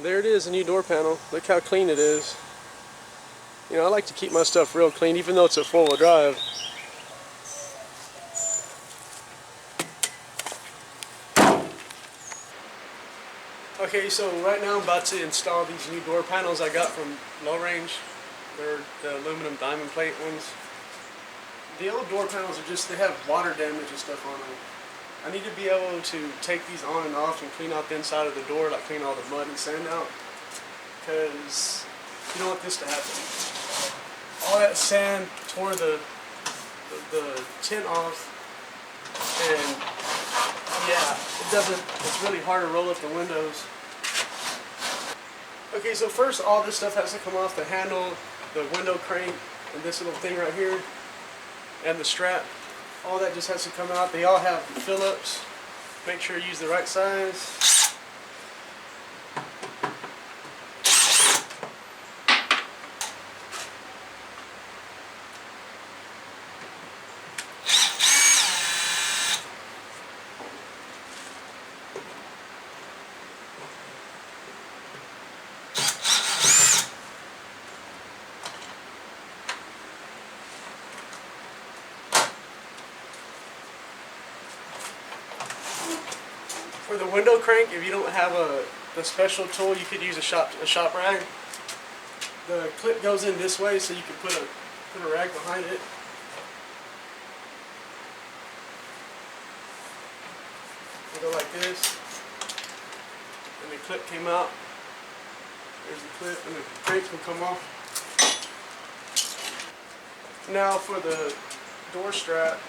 There it is, a new door panel. Look how clean it is. You know, I like to keep my stuff real clean, even though it's a four-wheel drive. Okay, so right now I'm about to install these new door panels I got from Lowrange. They're the aluminum diamond plate ones. The old door panels are just, they have water damage and stuff on them. I need to be able to take these on and off and clean out the inside of the door, like clean all the mud and sand out. Because you don't want this to happen. All that sand tore the tint off, and yeah, it's really hard to roll up the windows. Okay, so first all this stuff has to come off: the handle, the window crank, and this little thing right here, and the strap. All that just has to come out. They all have Phillips. Make sure you use the right size. For the window crank, if you don't have the special tool, you could use a shop rag. The clip goes in this way, so you can put a rag behind it. It'll go like this, and the clip came out. There's the clip, and the crank will come off. Now for the door strap.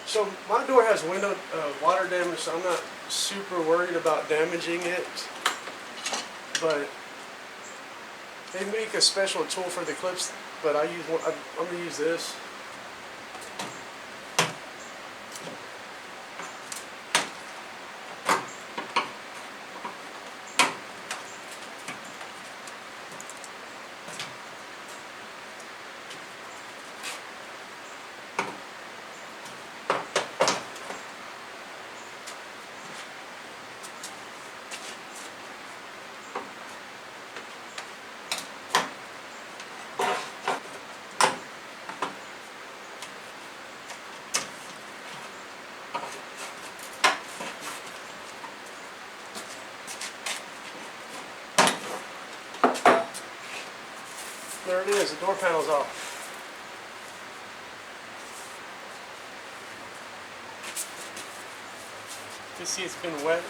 So my door has water damage, so I'm not super worried about damaging it. But they make a special tool for the clips, but I'm going to use this. There it is, the door panel's off. You can see it's been wet.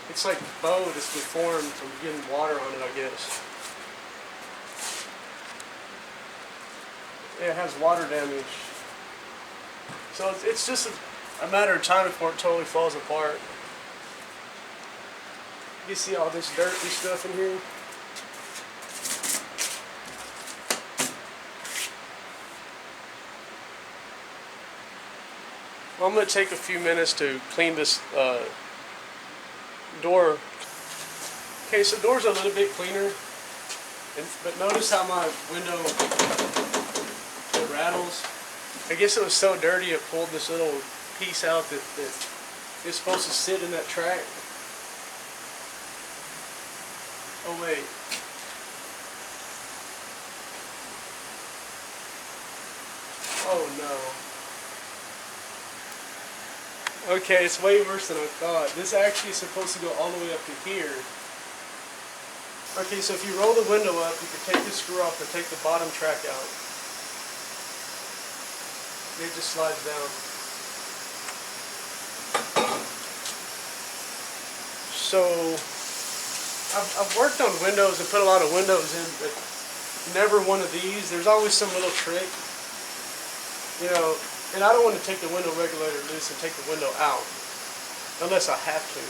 It's like bowed, it's deformed from getting water on it, I guess. Yeah, it has water damage. So it's just a matter of time before it totally falls apart. You see all this dirt and stuff in here? Well, I'm going to take a few minutes to clean this door. Okay, so the door's a little bit cleaner, but notice how my window, it rattles. I guess it was so dirty it pulled this little piece out that is supposed to sit in that track. Oh wait. Oh no. Okay, it's way worse than I thought. This actually is supposed to go all the way up to here. Okay, so if you roll the window up, you can take the screw off and take the bottom track out. It just slides down. So I've worked on windows and put a lot of windows in, but never one of these. There's always some little trick, you know, and I don't want to take the window regulator loose and take the window out, unless I have to.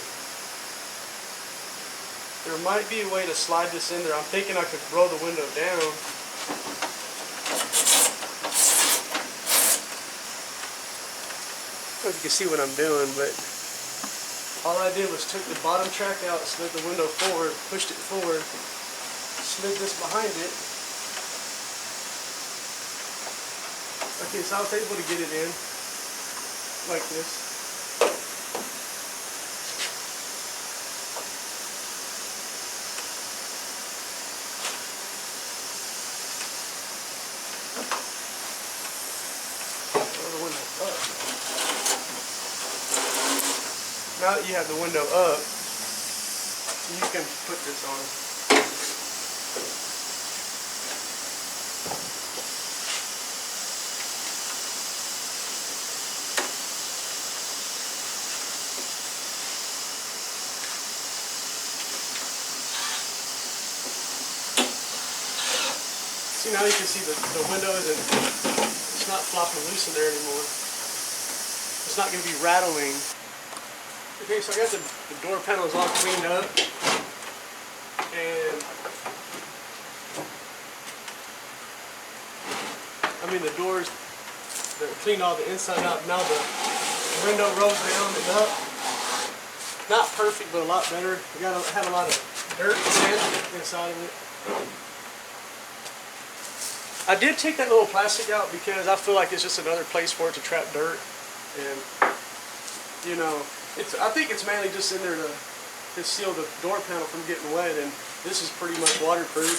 There might be a way to slide this in there. I'm thinking I could roll the window down if you can see what I'm doing, but all I did was took the bottom track out, slid the window forward, pushed it forward, slid this behind it. Okay, so I was able to get it in like this. Now that you have the window up, you can put this on. See, now you can see the window it's not flopping loose in there anymore. It's not going to be rattling. Okay, so I got the door panels all cleaned up, and I mean the doors, they cleaned all the inside out. Now the window rolls down and up. Not perfect, but a lot better. We got to have a lot of dirt and sand inside of it. I did take that little plastic out because I feel like it's just another place for it to trap dirt, and you know. I think it's mainly just in there to seal the door panel from getting wet, and this is pretty much waterproof.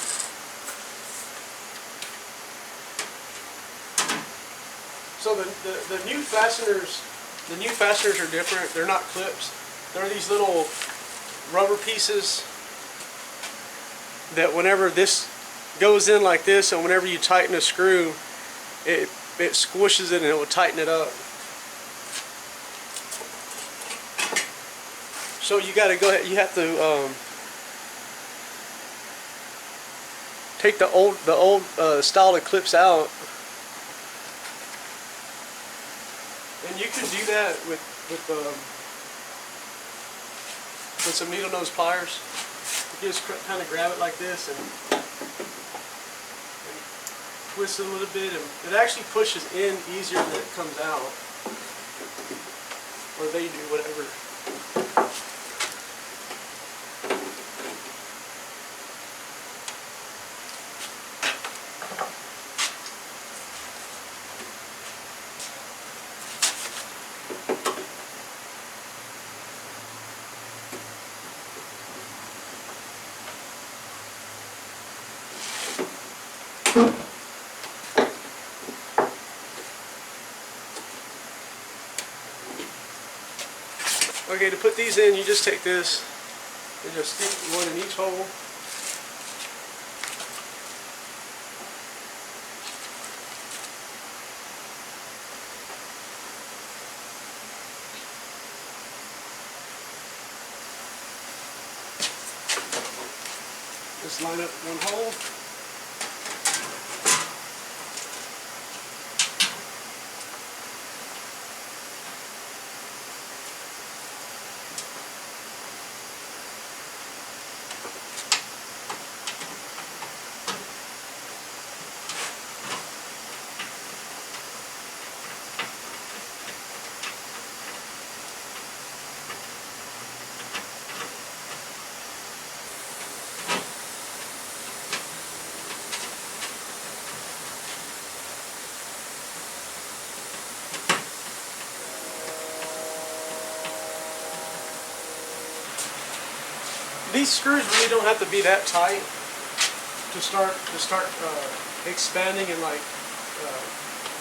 So the new fasteners are different. They're not clips. They're these little rubber pieces that whenever this goes in like this, and whenever you tighten a screw, it squishes it and it will tighten it up. So you got to go ahead. You have to take the old style of clips out, and you can do that with some needle nose pliers. You just kind of grab it like this and twist it a little bit, and it actually pushes in easier than it comes out, or they do, whatever. Okay, to put these in, you just take this and just stick one in each hole. Just line up one hole. These screws really don't have to be that tight to start expanding and like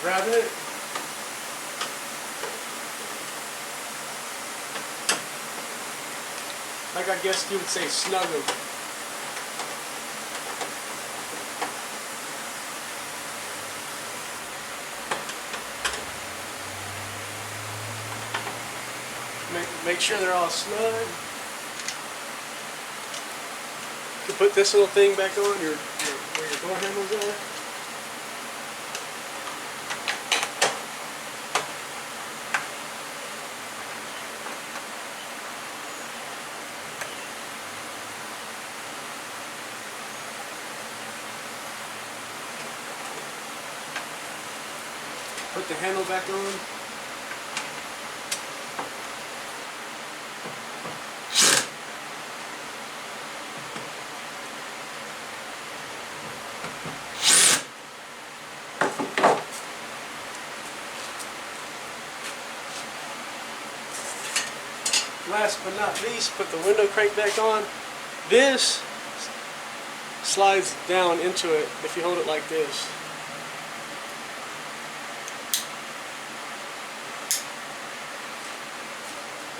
grabbing it. Like I guess you would say snug them. Make sure they're all snug. You put this little thing back on where your door handles are. Put the handle back on. last but not least, put the window crank back on. This slides down into it if you hold it like this.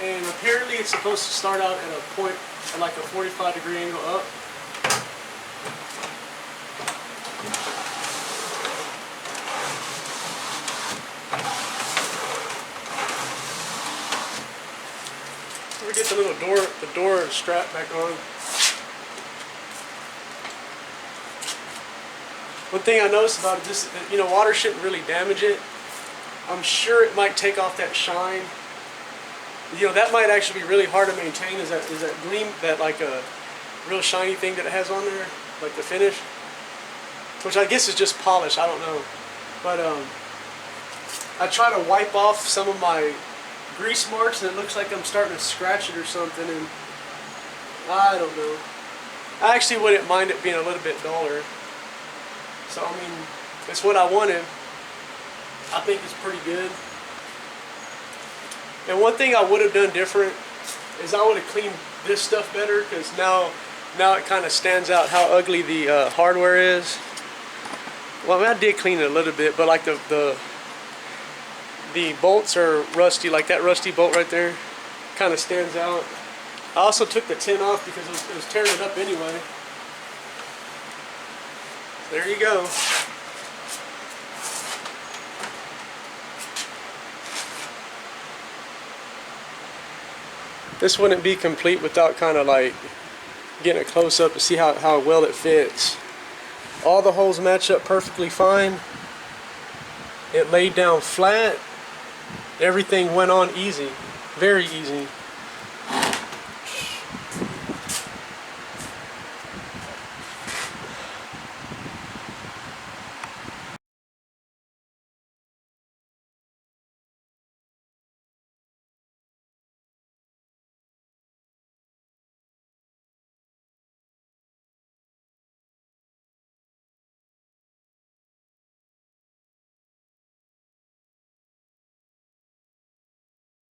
And apparently it's supposed to start out at a point at like a 45-degree angle up. We get the door strap back on. One thing I noticed about it, this, you know, water shouldn't really damage it. I'm sure it might take off that shine. You know, that might actually be really hard to maintain. Is that gleam, that like a real shiny thing that it has on there, like the finish, which I guess is just polish. I don't know, but I try to wipe off some of my grease marks, and it looks like I'm starting to scratch it or something, and I don't know. I actually wouldn't mind it being a little bit duller. So I mean, it's what I wanted. I think it's pretty good. And one thing I would have done different is I would have cleaned this stuff better, because now it kind of stands out how ugly the hardware is. Well, I mean, I did clean it a little bit, but like the bolts are rusty, like that rusty bolt right there kind of stands out. I also took the tin off because it was tearing it up anyway. There you go. This wouldn't be complete without kind of like getting a close up to see how well it fits. All the holes match up perfectly fine. It laid down flat. Everything went on easy, very easy.